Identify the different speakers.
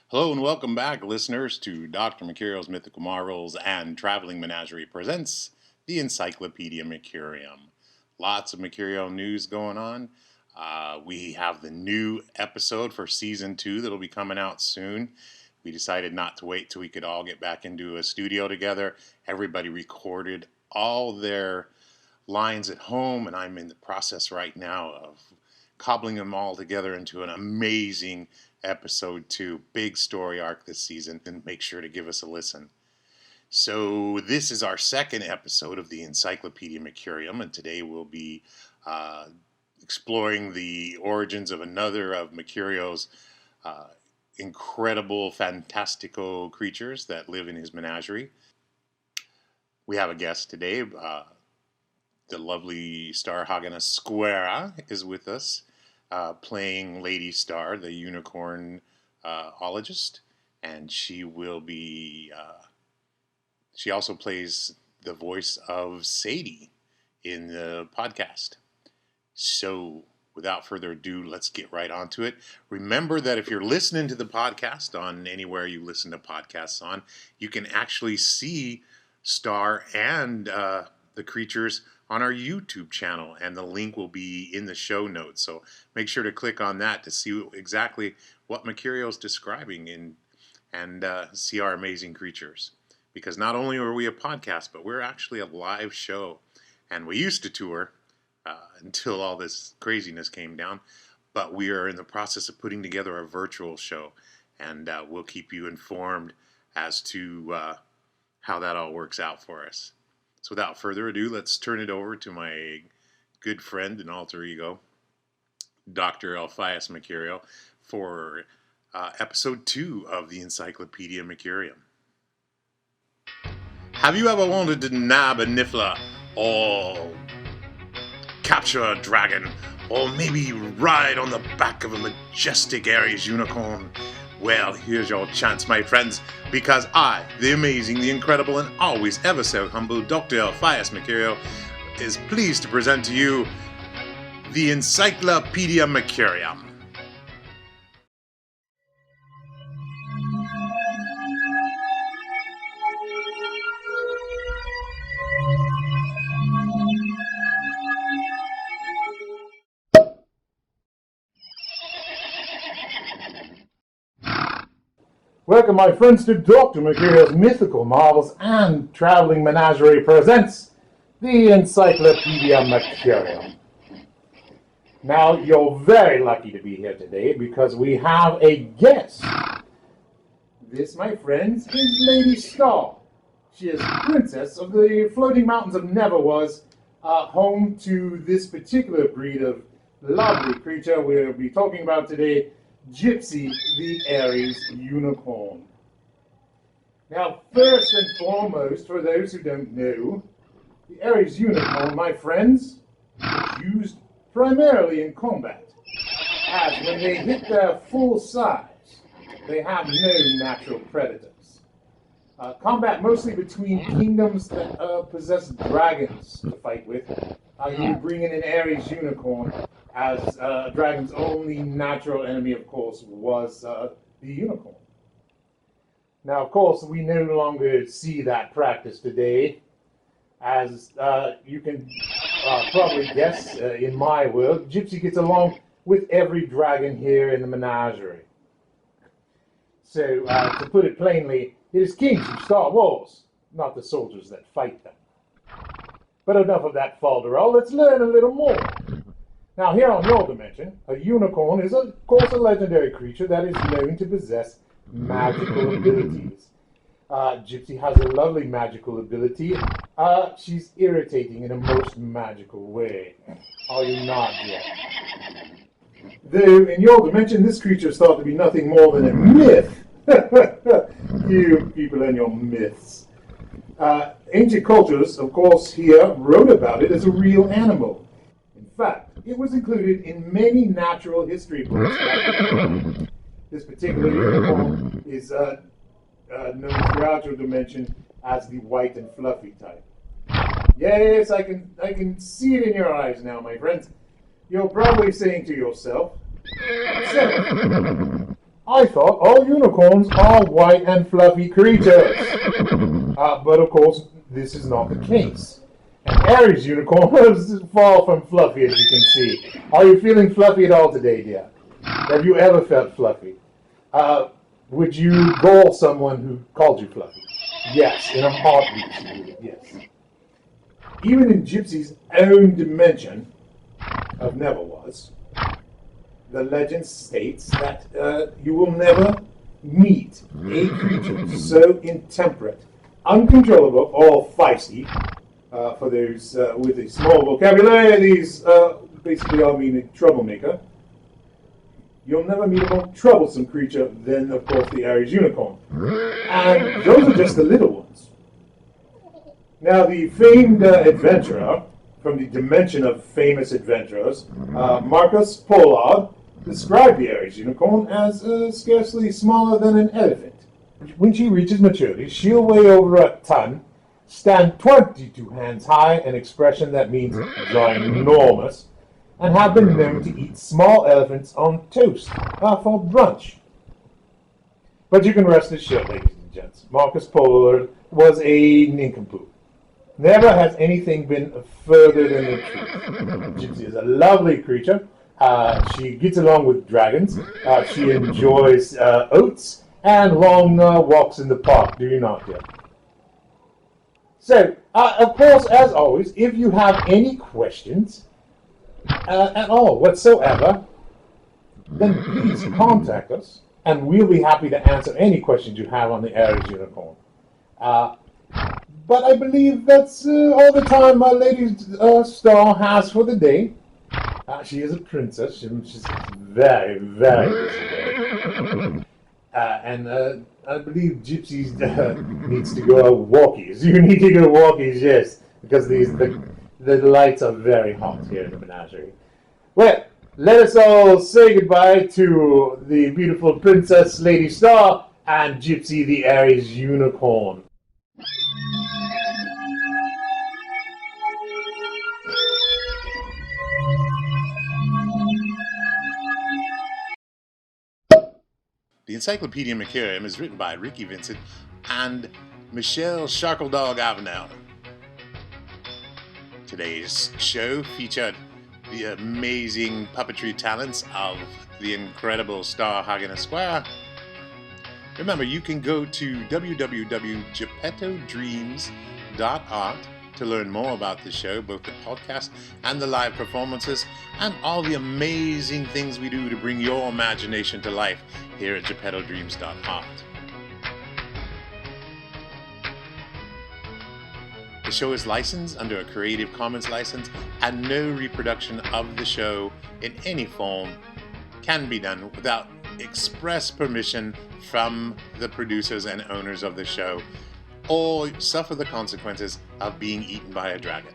Speaker 1: Hello and welcome back, listeners, to Dr. Mecurio's Mythical Marvels and Traveling Menagerie presents the Encyclopedia Mecurium. Lots of Mecurio news going on. We have the new episode for Season 2 that'll be coming out soon. We decided not to wait till we could all get back into a studio together. Everybody recorded all their lines at home, and I'm in the process right now of cobbling them all together into an amazing episode 2, big story arc this season, and make sure to give us a listen. So this is our second episode of the Encyclopedia Mecurium, and today we'll be exploring the origins of another of Mecurio's incredible, fantastical creatures that live in his menagerie. We have a guest today. The lovely Star Hagen-Esquerra is with us, playing Lady Star, the Unicornologist, and she will be. She also plays the voice of Sadie in the podcast. So, without further ado, let's get right onto it. Remember that if you're listening to the podcast on anywhere you listen to podcasts on, you can actually see Star and the creatures on our YouTube channel, and the link will be in the show notes. So make sure to click on that to see exactly what Mecurio is describing and see our amazing creatures. Because not only are we a podcast, but we're actually a live show. And we used to tour until all this craziness came down. But we are in the process of putting together a virtual show. And we'll keep you informed as to how that all works out for us. So without further ado, let's turn it over to my good friend and alter ego, Dr. Mecurio, for episode 2 of the Encyclopedia Mecurium. Have you ever wanted to nab a niffler, or capture a dragon, or maybe ride on the back of a majestic Aries Unicorn? Well, here's your chance, my friends, because I, the amazing, the incredible, and always ever so humble Dr. Mecurio, is pleased to present to you the Encyclopedia Mecurium.
Speaker 2: Welcome, my friends, to Dr. Mecurio's Mythical Marvels and Traveling Menagerie presents the Encyclopedia Mecurium. Now, you're very lucky to be here today because we have a guest. This, my friends, is Lady Star. She is princess of the floating mountains of Neverwas, home to this particular breed of lovely creature we'll be talking about today, GYPSY the Aries Unicorn. Now, first and foremost, for those who don't know, the Aries Unicorn, my friends, is used primarily in combat, as when they hit their full size, they have no natural predators. Combat mostly between kingdoms that possess dragons to fight with. You bring in an Aries Unicorn, as dragon's only natural enemy, of course, was the unicorn. Now, of course, we no longer see that practice today. As you can probably guess, in my world, GYPSY gets along with every dragon here in the menagerie. So, to put it plainly, it is kings who start wars, not the soldiers that fight them. But enough of that falderall, let's learn a little more. Now, here on your dimension, a unicorn is, of course, a legendary creature that is known to possess magical abilities. GYPSY has a lovely magical ability. She's irritating in a most magical way. Are you not yet? Though, in your dimension, this creature is thought to be nothing more than a myth. You people and your myths. Ancient cultures, of course, here wrote about it as a real animal. In fact, it was included in many natural history books. This particular unicorn is known throughout your dimension as the white and fluffy type. Yes, I can see it in your eyes now, my friends. You're probably saying to yourself, I thought all unicorns are white and fluffy creatures. But of course, this is not the case. An Aries unicorn is far from fluffy, as you can see. Are you feeling fluffy at all today, dear? Have you ever felt fluffy? Would you gall someone who called you fluffy? Yes, in a heartbeat, yes. Even in GYPSY's own dimension of Neverwas, the legend states that you will never meet a creature so intemperate, uncontrollable, or feisty. For those with a small vocabulary, these basically all mean a troublemaker. You'll never meet a more troublesome creature than, of course, the Aries Unicorn. And those are just the little ones. Now, the famed adventurer from the dimension of famous adventurers, Marcus Pollard, described the Aries Unicorn as scarcely smaller than an elephant. When she reaches maturity, she'll weigh over a ton, stand 22 hands high, an expression that means ginormous, and have been known to eat small elephants on toast for brunch. But you can rest assured, ladies and gents, Marcus Pollard was a nincompoop. Never has anything been further than the truth. GYPSY is a lovely creature. She gets along with dragons. She enjoys oats and long walks in the park. Do you not, dear? So, of course, as always, if you have any questions at all whatsoever, then please contact us, and we'll be happy to answer any questions you have on the Aries Unicorn. But I believe that's all the time my Lady Star has for the day. She is a princess. She's very, very busy. And I believe GYPSY needs to go walkies. You need to go walkies, yes, because the lights are very hot here in the menagerie. Well, let us all say goodbye to the beautiful Princess Lady Star and GYPSY the Aries Unicorn.
Speaker 1: The Encyclopedia Mecurium is written by Ricki, Vincent, and Michelle Sharkledog Avenell. Today's show featured the amazing puppetry talents of the incredible star Hagen-Esquerra. Remember, you can go to www.geppetodreams.art to learn more about the show, both the podcast and the live performances, and all the amazing things we do to bring your imagination to life here at geppetodreams.art. The show is licensed under a Creative Commons license, and no reproduction of the show in any form can be done without express permission from the producers and owners of the show, or suffer the consequences of being eaten by a dragon.